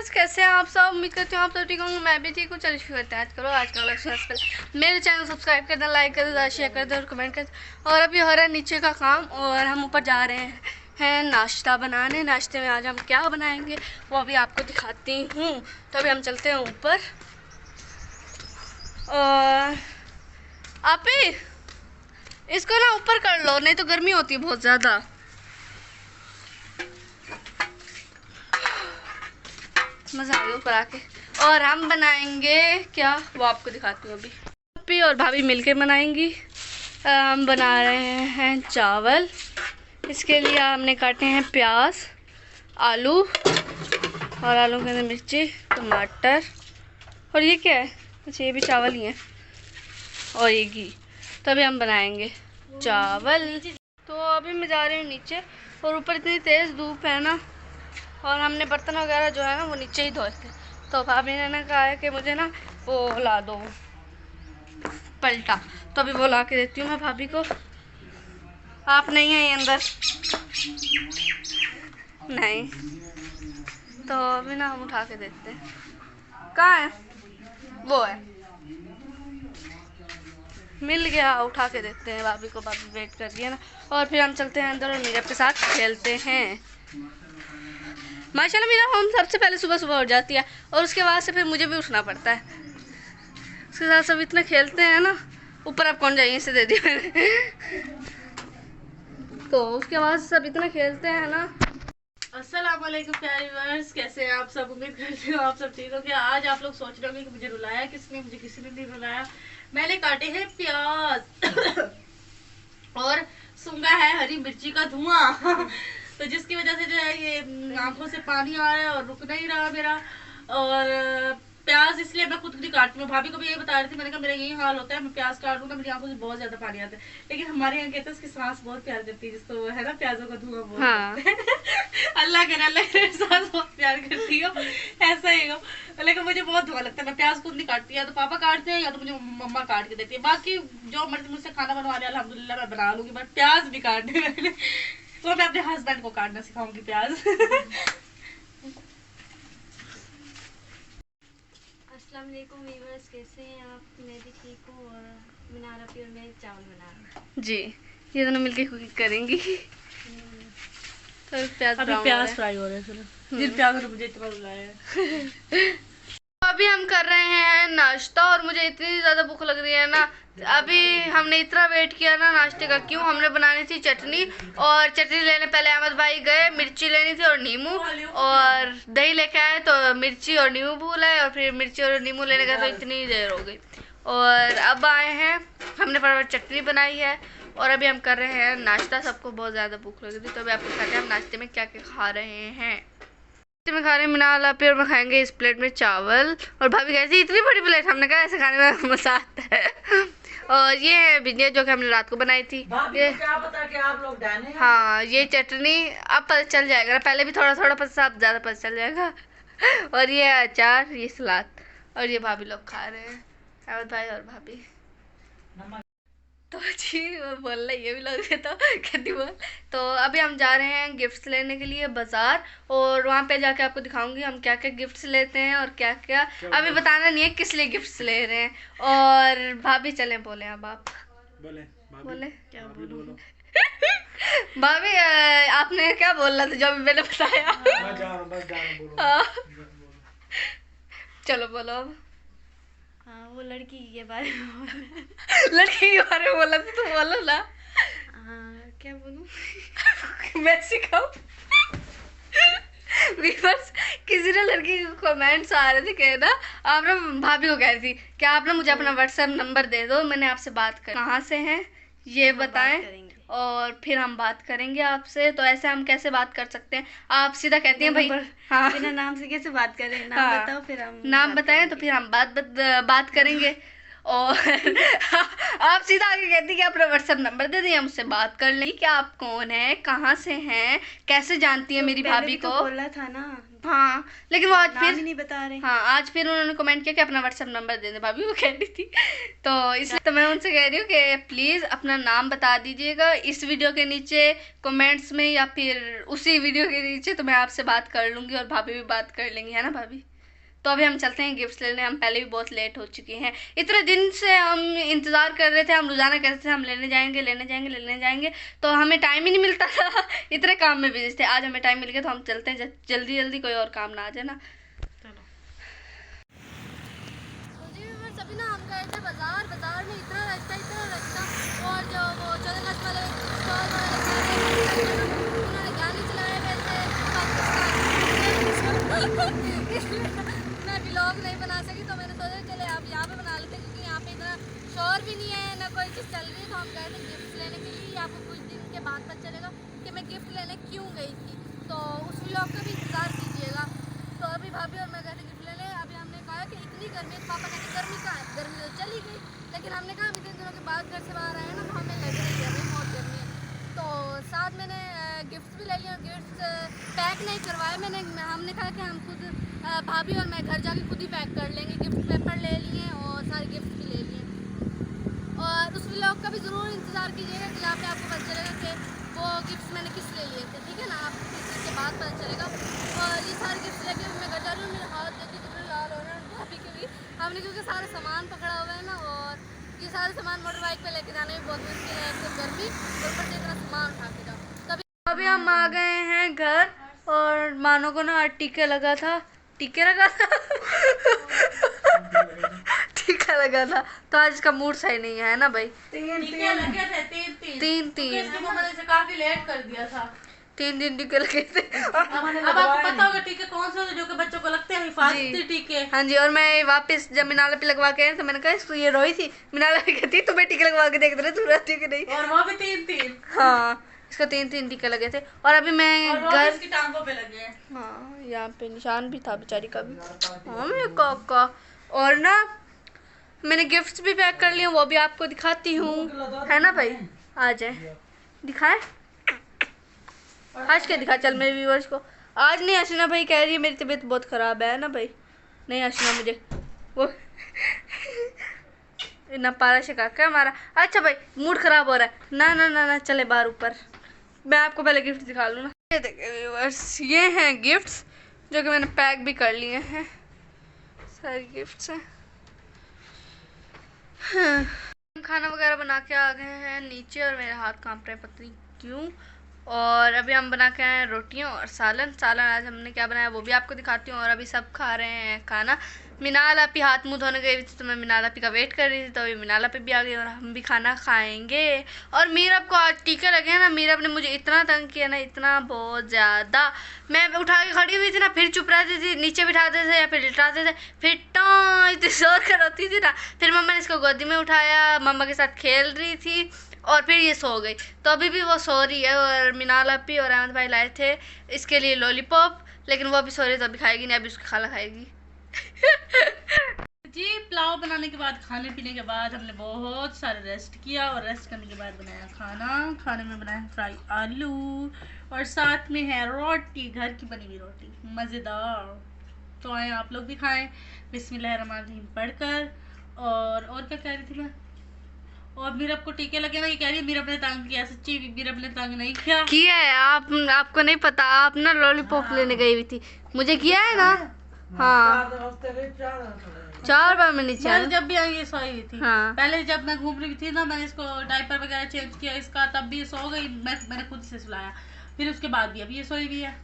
Viewers, कैसे हैं आप सब? उम्मीद करती हूँ आप सब ठीक होंगे। मैं भी ठीक हूँ। चलिए शुरू करते हैं आज का पहले मेरे चैनल सब्सक्राइब कर दें, लाइक कर दें, शेयर कर दें और कमेंट कर दें। और अभी हो रहा है नीचे का काम और हम ऊपर जा रहे हैं नाश्ता बनाने। नाश्ते में आज हम क्या बनाएंगे वो अभी आपको दिखाती हूँ। तो अभी हम चलते हैं ऊपर। और आप ही इसको ना ऊपर कर लो, नहीं तो गर्मी होती है बहुत ज़्यादा। मज़ा आ गया ऊपर आके। और हम बनाएंगे क्या वो आपको दिखाती हूँ अभी। पप्पी और भाभी मिलकर बनाएंगी। हम बना रहे हैं चावल। इसके लिए हमने काटे हैं प्याज, आलू और आलू के अंदर मिर्ची, टमाटर और ये क्या है? अच्छा, ये भी चावल ही है और ये घी। तो अभी हम बनाएंगे चावल। तो अभी मैं जा रही हूँ नीचे और ऊपर इतनी तेज़ धूप है ना, और हमने बर्तन वगैरह जो है ना वो नीचे ही धोए थे। तो भाभी ने ना कहा है कि मुझे ना वो ला दो पलटा। तो अभी वो ला के देती हूँ मैं भाभी को। आप नहीं हैं अंदर? नहीं। तो अभी ना हम उठा के देखते हैं। कहाँ है? वो है, मिल गया। उठा के देखते हैं भाभी को। भाभी वेट कर रही है ना। और फिर हम चलते हैं अंदर और मीरा के साथ खेलते हैं। माशाल्लाह मीरा हम सबसे पहले सुबह सुबह उठ जाती है और उसके बाद से फिर मुझे भी उठना पड़ता है। उसके साथ सब इतना खेलते हैं ना। ऊपर अब कौन जाइए, इसे दे दिया मैंने। तो उसके बाद सब इतना खेलते हैं ना। अस्सलाम वालेकुम प्यारे व्यूअर्स, कैसे हैं आप सब? उम्मीद करती हूँ आप सब ठीक हो। क्या आज आप लोग सोच रहे होंगे कि मुझे रुलाया किसने? मुझे किसी ने नहीं रुलाया। मैंने काटे हैं प्याज और सूंघा है हरी मिर्ची का धुआं। तो जिसकी वजह से जो है ये आंखों से पानी आ रहा है और रुक नहीं रहा मेरा। और प्याज इसलिए मैं खुद नहीं काटती हूँ। भाभी को भी यही बता रही थी, मैंने कहा मेरा यही हाल होता है, मैं प्याज काट दूँ ना मेरी आंखों से बहुत ज्यादा पानी आता है। लेकिन हमारे यहाँ कहते हैं उसकी सांस बहुत प्यार करती है, जिसको है ना प्याजों का धुआं बहुत। हाँ। अल्लाह करे सांस बहुत प्यार करती हो, ऐसा ही हो। लेकिन मुझे बहुत धुआं लगता है। मैं प्याज खुद नहीं काटती, या तो पापा काटते हैं या तो मुझे मम्मा काट के देती है। बाकी जो मर्जी मुझसे खाना बनवाने अल्हम्दुलिल्लाह मैं बना लूंगी, बट प्याज भी काटने मैंने तो मैं अपने हस्बैंड को काटना सिखाऊंगी प्याज। अस्सलाम वालेकुम व्यूअर्स, कैसे हैं आप? मैं भी ठीक हूँ और मीनारा भी और मैं चावल बना रहे हैं जी, ये दोनों मिलके कुकिंग करेंगी। तो प्याज फ्राई हो रहे हैं। जिन प्याजों ने मुझे इतना रुलाया है। अभी हम कर रहे हैं नाश्ता और मुझे इतनी ज़्यादा भूख लग रही है ना। अभी हमने इतना वेट किया ना नाश्ते का। क्यों? हमने बनानी थी चटनी, और चटनी लेने पहले अहमद भाई गए। मिर्ची लेनी थी और नींबू, और दही लेके आए तो मिर्ची और नींबू भूल आए, और फिर मिर्ची और नींबू लेने गए तो इतनी देर हो गई। और अब आए हैं, हमने फटाफट चटनी बनाई है और अभी हम कर रहे हैं नाश्ता। सबको बहुत ज़्यादा भूख लग रही थी, तो अभी आपको दिखाते हैं हम नाश्ते में क्या क्या खा रहे हैं। में खा रहे हैं मिनाला पे, और मैं खाएंगे इस प्लेट में चावल। और भाभी कहती इतनी बड़ी प्लेट, हमने कहा ऐसे खाने में मजा आता है। और ये है भिंडियाँ जो कि हमने रात को बनाई थी। ये क्या पता कि आप लोग डाले हैं? हाँ, ये चटनी अब पता चल जाएगा। पहले भी थोड़ा थोड़ा पता, अब ज़्यादा पता चल जाएगा। और ये अचार, ये सलाद, और ये भाभी लोग खा रहे हैं, अहमद भाई और भाभी। तो जी वो बोल रही है भी लोग तो कहती बोल। तो अभी हम जा रहे हैं गिफ्ट्स लेने के लिए बाज़ार, और वहाँ पे जाके आपको दिखाऊंगी हम क्या क्या गिफ्ट्स लेते हैं और क्या क्या। अभी बताना नहीं है किस लिए गिफ्ट्स ले रहे हैं। और भाभी चलें, बोले अब आप बोले क्या बोलो? भाभी आपने क्या बोलना था जो अभी मैंने बताया? हाँ। चलो बोलो अब। हाँ, वो लड़की के बारे में लड़की के बारे में बोला था तो बोलो ना। क्या बोलूँ? मैं सिखाऊं? व्यूअर्स, किसी ने लड़की के कमेंट्स आ रहे थे कि ना आप ना भाभी को कह रही थी कि आप ना मुझे अपना व्हाट्सएप नंबर दे दो, मैंने आपसे बात कर। कहाँ से हैं ये बताएं और फिर हम बात करेंगे आपसे। तो ऐसे हम कैसे बात कर सकते हैं? आप सीधा कहती हैं भाई हाँ, बिना नाम से कैसे बात करें? नाम हाँ, बताओ फिर हम नाम बताएं तो फिर हम बात करेंगे। और आप सीधा आगे कहती कि अपना व्हाट्सएप नंबर दे दिए, हम उससे बात कर लेंगे कि आप कौन है, कहाँ से हैं, कैसे जानती है मेरी भाभी को। बोला था ना, हाँ लेकिन वो आज नाम फिर ही नहीं बता रहे। हाँ आज फिर उन्होंने कमेंट किया कि अपना व्हाट्सएप नंबर दे दे, भाभी वो कह रही थी। तो इसलिए तो मैं उनसे कह रही हूँ कि प्लीज़ अपना नाम बता दीजिएगा इस वीडियो के नीचे कमेंट्स में, या फिर उसी वीडियो के नीचे, तो मैं आपसे बात कर लूँगी और भाभी भी बात कर लेंगी, है ना भाभी। तो अभी हम चलते हैं गिफ्ट्स लेने, हम पहले भी बहुत लेट हो चुके हैं। इतने दिन से हम इंतज़ार कर रहे थे, हम रोज़ाना कहते थे हम लेने जाएंगे लेने जाएंगे लेने जाएंगे, तो हमें टाइम ही नहीं मिलता था। इतने काम में बिजी थे, आज हमें टाइम मिल गया तो हम चलते हैं जल्दी जल्दी, कोई और काम ना आ जाए ना। अभी ना हम गए थे बाजार में इतना रास्ता और जो वो 14 अगस्त वाले स्टॉल उन्होंने गाने चलाए हुए थे पाकिस्तान। मैं व्लॉग नहीं बना सकी तो मैंने सोचा चले आप यहाँ पे बना लेते, क्योंकि यहाँ पे इतना शोर भी नहीं है ना कोई चीज़ चल रही है। तो हम गए थे गिफ्ट लेने के लिए, आपको कुछ दिन के बाद पता चलेगा कि मैं गिफ्ट लेने क्यों गई थी, तो उस व्लॉग का भी इंतज़ार कीजिएगा। तो अभी भाभी और मैं गए थे गिफ्ट लेने। अभी हमने कहा कि इतनी गर्मी है, पापा कहते गर्मी कहाँ है, गर्मी तो चली गई, लेकिन हमने कहा इतने दिनों के बाद घर से बाहर आए ना तो हमें लग रही है अभी बहुत गर्मी है। तो साथ मैंने गिफ्ट्स भी ले लिए, गिफ्ट्स पैक नहीं करवाए मैंने, हमने कहा कि हम खुद भाभी और मैं घर जाके खुद ही पैक कर लेंगे। गिफ्ट पेपर ले लिए और सारे गिफ्ट भी ले लिए। और उस व्लॉग का भी ज़रूर इंतज़ार कीजिएगा कि जहाँ पे आपको पता चलेगा कि वो गिफ्ट्स मैंने किस लिए लिए थे, ठीक है ना, आपको किस के बाद पता चलेगा। और ये सारे गिफ्ट लेके मैं घर जा रही हूँ, मेरे हाथ देखिए कितने लाल हो रहे हैं भाभी के भी, हमने क्योंकि सारा सामान पकड़ा हुआ है ना, और ये सारे सामान मोटर बाइक पर लेके जाने में बहुत मुश्किल है, एक तो गर्मी और ऊपर से इतना सामान उठा के जाओ। तभी अभी हम आ गए हैं घर, और मानो को ना टीका लगा था टीका लगा था तो आज इसका मूड सही नहीं है ना भाई। तीन लगे थे, तीन इसकी मम्मा ने काफी लेट कर दिया था। 3 दिन टीके लगे थे। अब आपको पता होगा टीके कौन से होते जो कि बच्चों को लगते हैं, हिफाजती टीके। हाँ जी, और मैं वापस जब मिनाला पे लगवा के आई तो मैंने कहा इसको, ये रोई थी मिनाला पे कहती तुम्हें टीके लगवा के देख रहे तू रहती कि नहीं, और वो भी 3। हाँ इसको 3 टीके लगे थे। और अभी मैं और घर इसकी टांगों पे लगे हैं। हाँ यहाँ पे निशान भी था बेचारी का भी। हाँ मेरे काका, और ना मैंने गिफ्ट्स भी पैक कर लिए, वो भी आपको दिखाती हूँ, है ना भाई। आ जाए दिखाए, आज क्या दिखा चल मेरे व्यूअर्स को। आज नहीं हसीना भाई कह रही है मेरी तबीयत बहुत ख़राब है ना भाई, नहीं हसीना मुझे वो इतना पारा से काका हमारा। अच्छा भाई मूड ख़राब हो रहा है ना ना ना ना, चले बाहर ऊपर, मैं आपको पहले गिफ्ट दिखा लूँ ना। ये देखिए व्यूअर्स, ये हैं गिफ्ट्स जो कि मैंने पैक भी कर लिए हैं, सारे गिफ्ट्स हैं। हाँ। खाना वगैरह बना के आ गए हैं नीचे, और मेरे हाथ कांप रहे हैं पता नहीं क्यों। और अभी हम बना के आए हैं रोटियाँ और सालन आज हमने क्या बनाया वो भी आपको दिखाती हूँ। और अभी सब खा रहे हैं खाना। मिनाल आपी हाथ मुँह धोने गई थी तो मैं मिनाल आपी का वेट कर रही थी, तो अभी मिनाल आपी भी आ गई और हम भी खाना खाएंगे। और मीरब को आज टीके लगे हैं ना, मीरब ने मुझे इतना तंग किया ना, इतना बहुत ज़्यादा। मैं उठा के खड़ी हुई थी ना, फिर चुप रहती थी, नीचे बिठाते थे या फिर लिटाते थे, फिर इतनी शोर करती थी ना। फिर मम्मा ने इसको गोदी में उठाया, मम्मा के साथ खेल रही थी और फिर ये सो गई। तो अभी भी वो सो रही है। और मिनाल आपी और अहमद भाई लाए थे इसके लिए लॉलीपॉप, लेकिन वो अभी सो रही है तो अभी खाएगी नहीं, अभी उसकी खाला खाएगी। जी पुलाव बनाने के बाद, खाने पीने के बाद हमने बहुत सारे रेस्ट किया, और रेस्ट करने के बाद बनाया खाना। खाने में बनाया फ्राई आलू और साथ में है रोटी, घर की बनी हुई रोटी मज़ेदार। तो आए आप लोग भी खाएं बिस्मिल्लाहिर्रहमानिर्रहीम पढ़कर। और क्या कह रही थी मैं, और मीरब को टीके लगे ना, ये कह रही है मीरब ने तंग किया। सच्ची मीरब ने तंग नहीं किया है। आपको नहीं पता, आप ना लॉलीपॉप लेने गई हुई थी, मुझे किया है ना। हाँ 4 बार मैं नीचे आई, जब भी आई ये सोई हुई थी। हाँ। पहले जब मैं घूम रही थी ना, मैंने इसको डायपर वगैरह चेंज किया इसका, तब भी ये सो गई, मैंने खुद से सुलाया। फिर उसके बाद भी अभी ये सोई हुई है।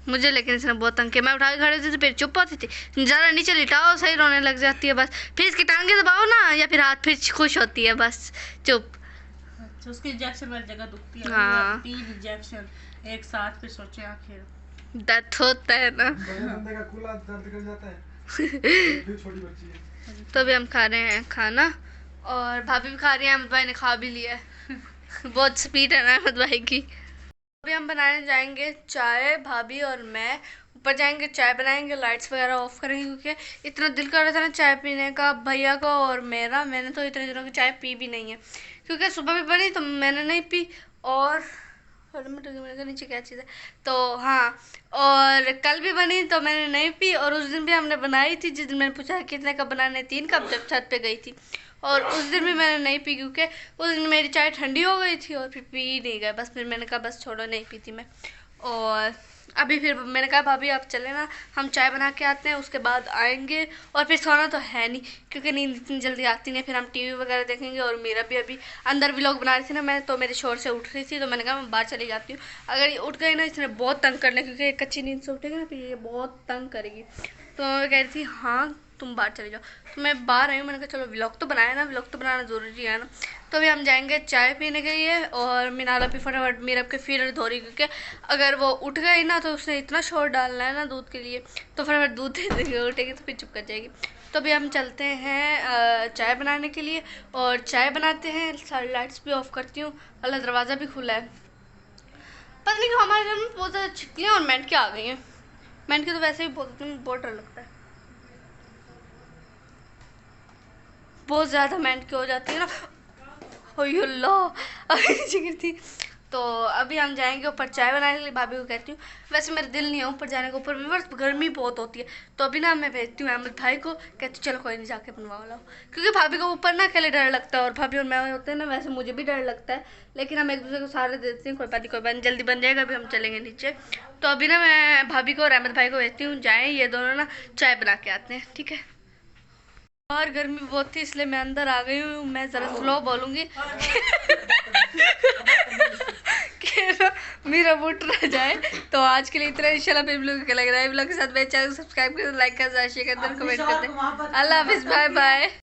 मुझे लेकिन इसने बहुत तंग किया। मैं उठा के खड़ी थी तो फिर चुप होती थी, ज़रा नीचे लिटाओ सही रोने लग जाती है बस, फिर इसकी टांगे दबाओ ना या फिर हाथ, फिर खुश होती है बस चुप। अच्छा उसके इंजेक्शन वाली जगह दुखती है। हाँ। 3 इंजेक्शन एक साथ, फिर सोचे आखिर दर्द होता है ना। बंदे का कुला दर्द कर जाता है। फिर छोटी बच्ची है। तो अभी हम खा रहे हैं खाना, और भाभी भी खा रही है, अहमद भाई ने खा भी लिया है। बहुत स्पीड है ना अहमद भाई की। अभी हम बनाने जाएंगे चाय, भाभी और मैं, ऊपर जाएंगे, चाय बनाएंगे, लाइट्स वगैरह ऑफ करेंगे, क्योंकि इतना दिल कर रहा था ना चाय पीने का भैया का और मेरा। मैंने तो इतने दिनों की चाय पी भी नहीं है, क्योंकि सुबह भी बनी तो मैंने नहीं पी, और मेरे नीचे क्या चीज़ है तो हाँ, और कल भी बनी तो मैंने नहीं पी, और उस दिन भी हमने बनाई थी जिस दिन मैंने पूछा कितने कप बनाने, 3 कप, जब छत पे गई थी, और उस दिन भी मैंने नहीं पी, क्योंकि उस दिन मेरी चाय ठंडी हो गई थी और फिर पी नहीं गए। बस फिर मैंने कहा बस छोड़ो, नहीं पी थी मैं। और अभी फिर मैंने कहा भाभी आप चले ना, हम चाय बना के आते हैं, उसके बाद आएंगे, और फिर सोना तो है नहीं क्योंकि नींद इतनी जल्दी आती नहीं, फिर हम टीवी वगैरह देखेंगे। और मेरा भी अभी अंदर व्लॉग बना रही थी ना मैं, तो मेरे शोर से उठ रही थी, तो मैंने कहा मैं बाहर चली जाती हूँ। अगर ये उठ गई ना, इसने बहुत तंग करना, क्योंकि एक कच्ची नींद से उठेगी ना, फिर ये बहुत तंग करेगी। तो मैं कह रही थी हाँ तुम बाहर चले जाओ, तो मैं बाहर आई हूँ। मैंने कहा चलो व्लॉग तो बनाया ना, व्लॉग तो बनाना ज़रूरी है ना। तो अभी हम जाएंगे चाय पीने के लिए, और मिनारा भी फटाफट मीरब के फीडर धो रही, क्योंकि अगर वो उठ गई ना तो उसने इतना शोर डालना है ना दूध के लिए, तो फटाफट दूध दे देंगे, उठेगी तो फिर चुप कर जाएगी। तो अभी हम चलते हैं चाय बनाने के लिए, और चाय बनाते हैं। सारी लाइट्स भी ऑफ करती हूँ, अल्लाह दरवाज़ा भी खुला है। पता नहीं क्यों हमारे घर में बहुत ज़्यादा छिपकलियाँ और मेंढके आ गई हैं। मेंढके तो वैसे भी बहुत डर लगता है, बहुत ज़्यादा मेंढके हो जाती है ना, थी। तो अभी हम जाएंगे ऊपर चाय बनाने के लिए, भाभी को कहती हूँ, वैसे मेरा दिल नहीं है ऊपर जाने को, ऊपर व्यूअर्स गर्मी बहुत होती है, तो अभी ना मैं भेजती हूँ अहमद भाई को, कहती हूँ चलो कोई नहीं जाके बनवा लाओ, क्योंकि भाभी को ऊपर ना अकेले डर लगता है, और भाभी और मैं होते हैं ना, वैसे मुझे भी डर लगता है, लेकिन हम एक दूसरे को सहारे देते हैं, कोई बात नहीं जल्दी बन जाएगा, अभी हम चलेंगे नीचे। तो अभी ना मैं भाभी को और अहमद भाई को भेजती हूँ, जाएँ ये दोनों ना चाय बना के आते हैं, ठीक है। और गर्मी बहुत थी इसलिए मैं अंदर आ गई हूँ। मैं ज़रा स्लो बोलूँगी कि ना मेरा बुट रह जाए। तो आज के लिए इतना, इंशाल्लाह फिर ब्लॉग लग रहा है, ब्लॉग के साथ मेरे चैनल को सब्सक्राइब कर, लाइक कर, शेयर कर, कमेंट कर दे। अल्लाह हाफिज़, बाय बाय।